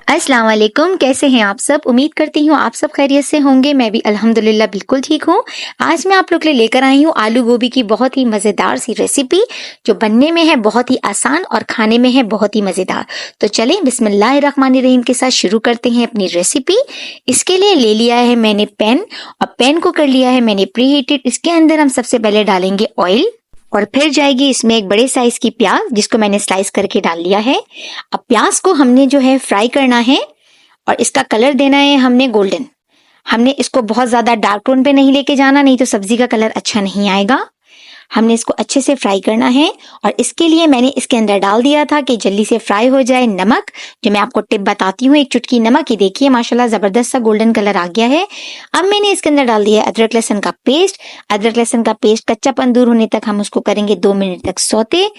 अस्सलाम वालेकुम, कैसे हैं आप सब? उम्मीद करती हूँ आप सब खैरियत से होंगे। मैं भी अल्हम्दुलिल्लाह बिल्कुल ठीक हूँ। आज मैं आप लोग के लिए लेकर आई हूँ आलू गोभी की बहुत ही मज़ेदार सी रेसिपी जो बनने में है बहुत ही आसान और खाने में है बहुत ही मज़ेदार। तो चलें बिस्मिल्लाहिर्रहमानिर्रहीम के साथ शुरू करते हैं अपनी रेसिपी। इसके लिए ले लिया है मैंने पैन और पैन को कर लिया है मैंने प्री हीटेड। इसके अंदर हम सबसे पहले डालेंगे ऑयल और फिर जाएगी इसमें एक बड़े साइज की प्याज जिसको मैंने स्लाइस करके डाल लिया है। अब प्याज को हमने जो है फ्राई करना है और इसका कलर देना है हमने गोल्डन। हमने इसको बहुत ज्यादा डार्क टोन पे नहीं लेके जाना, नहीं तो सब्जी का कलर अच्छा नहीं आएगा। हमने इसको अच्छे से फ्राई करना है और इसके लिए मैंने इसके अंदर डाल दिया था कि जल्दी से फ्राई हो जाए नमक, जो मैं आपको टिप बताती हूँ। एक चुटकी नमक ही देखिए माशाल्लाह जबरदस्त सा गोल्डन कलर आ गया है। अब मैंने इसके अंदर डाल दिया अदरक लहसुन का पेस्ट। अदरक लहसुन का पेस्ट कच्चापन दूर होने तक हम उसको करेंगे 2 मिनट तक सौते।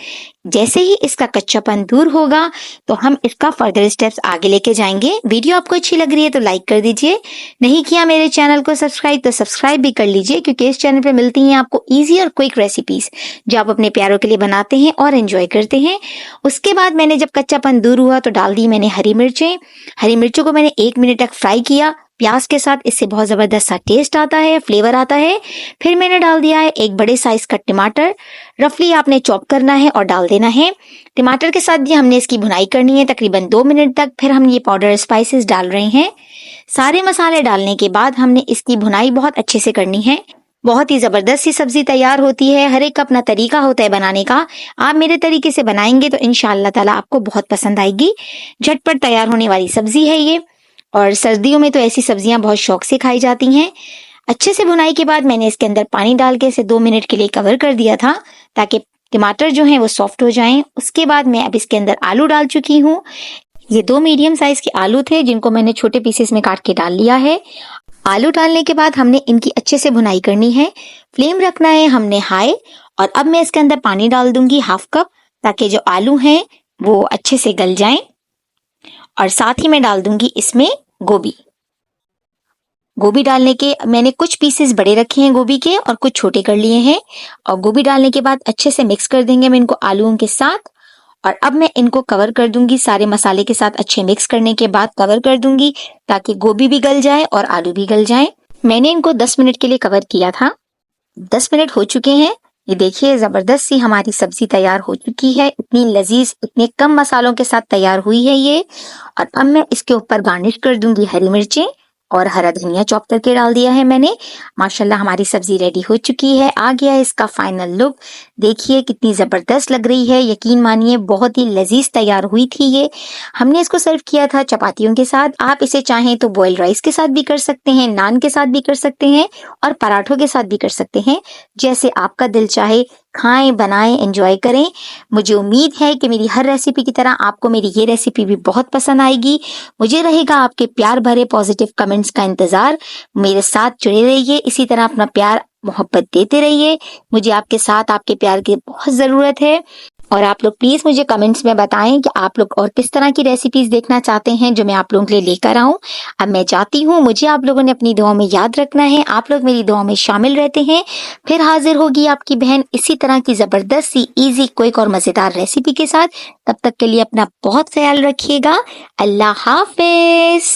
जैसे ही इसका कच्चापन दूर होगा तो हम इसका फर्दर स्टेप्स आगे लेके जाएंगे। वीडियो आपको अच्छी लग रही है तो लाइक कर दीजिए, नहीं किया मेरे चैनल को सब्सक्राइब तो सब्सक्राइब भी कर लीजिए, क्योंकि इस चैनल पे मिलती हैं आपको इजी और क्विक रेसिपीज जो आप अपने प्यारों के लिए बनाते हैं और एंजॉय करते हैं। उसके बाद मैंने जब कच्चापन दूर हुआ तो डाल दी मैंने हरी मिर्चें। हरी मिर्चों को मैंने 1 मिनट तक फ्राई किया प्याज के साथ। इससे बहुत जबरदस्त सा टेस्ट आता है, फ्लेवर आता है। फिर मैंने डाल दिया है एक बड़े साइज का टमाटर, रफली आपने चॉप करना है और डाल देना है। टमाटर के साथ भी हमने इसकी भुनाई करनी है तकरीबन 2 मिनट तक। फिर हम ये पाउडर स्पाइसेस डाल रहे हैं। सारे मसाले डालने के बाद हमने इसकी भुनाई बहुत अच्छे से करनी है। बहुत ही जबरदस्त सी सब्जी तैयार होती है। हर एक का अपना तरीका होता है बनाने का। आप मेरे तरीके से बनाएंगे तो इंशाअल्लाह ताला आपको बहुत पसंद आएगी। झटपट तैयार होने वाली सब्जी है ये, और सर्दियों में तो ऐसी सब्जियां बहुत शौक से खाई जाती हैं। अच्छे से भुनाई के बाद मैंने इसके अंदर पानी डाल के इसे 2 मिनट के लिए कवर कर दिया था ताकि टमाटर जो हैं वो सॉफ्ट हो जाएं। उसके बाद मैं अब इसके अंदर आलू डाल चुकी हूँ। ये 2 मीडियम साइज के आलू थे जिनको मैंने छोटे पीसेस में काट के डाल लिया है। आलू डालने के बाद हमने इनकी अच्छे से भुनाई करनी है। फ्लेम रखना है हमने हाई। और अब मैं इसके अंदर पानी डाल दूंगी 1/2 कप, ताकि जो आलू हैं वो अच्छे से गल जाएं। और साथ ही मैं डाल दूंगी इसमें गोभी डालने के मैंने कुछ पीसेस बड़े रखे हैं गोभी के और कुछ छोटे कर लिए हैं। और गोभी डालने के बाद अच्छे से मिक्स कर देंगे मैं इनको आलूओं के साथ। और अब मैं इनको कवर कर दूंगी, सारे मसाले के साथ अच्छे मिक्स करने के बाद कवर कर दूंगी ताकि गोभी भी गल जाए और आलू भी गल जाए। मैंने इनको 10 मिनट के लिए कवर किया था। 10 मिनट हो चुके हैं। ये देखिए जबरदस्त सी हमारी सब्जी तैयार हो चुकी है। इतनी लजीज, इतने कम मसालों के साथ तैयार हुई है ये। और अब मैं इसके ऊपर गार्निश कर दूंगी हरी मिर्चें और हरा धनिया चॉप करके डाल दिया है मैंने। माशाल्लाह हमारी सब्जी रेडी हो चुकी है। आ गया है इसका फाइनल लुक। देखिए कितनी जबरदस्त लग रही है। यकीन मानिए बहुत ही लजीज तैयार हुई थी ये। हमने इसको सर्व किया था चपातियों के साथ। आप इसे चाहें तो बॉइल्ड राइस के साथ भी कर सकते हैं, नान के साथ भी कर सकते हैं और पराठों के साथ भी कर सकते हैं। जैसे आपका दिल चाहे खाएं, बनाएं, एंजॉय करें। मुझे उम्मीद है कि मेरी हर रेसिपी की तरह आपको मेरी ये रेसिपी भी बहुत पसंद आएगी। मुझे रहेगा आपके प्यार भरे पॉजिटिव कमेंट्स का इंतजार। मेरे साथ जुड़े रहिए, इसी तरह अपना प्यार मोहब्बत देते रहिए। मुझे आपके साथ आपके प्यार की बहुत जरूरत है। और आप लोग प्लीज मुझे कमेंट्स में बताएं कि आप लोग और किस तरह की रेसिपीज देखना चाहते हैं जो मैं आप लोगों के लिए लेकर आऊं। अब मैं जाती हूँ, मुझे आप लोगों ने अपनी दुआ में याद रखना है। आप लोग मेरी दुआ में शामिल रहते हैं। फिर हाजिर होगी आपकी बहन इसी तरह की जबरदस्त सी इजी क्विक और मजेदार रेसिपी के साथ। तब तक के लिए अपना बहुत ख्याल रखिएगा। अल्लाह हाफिज।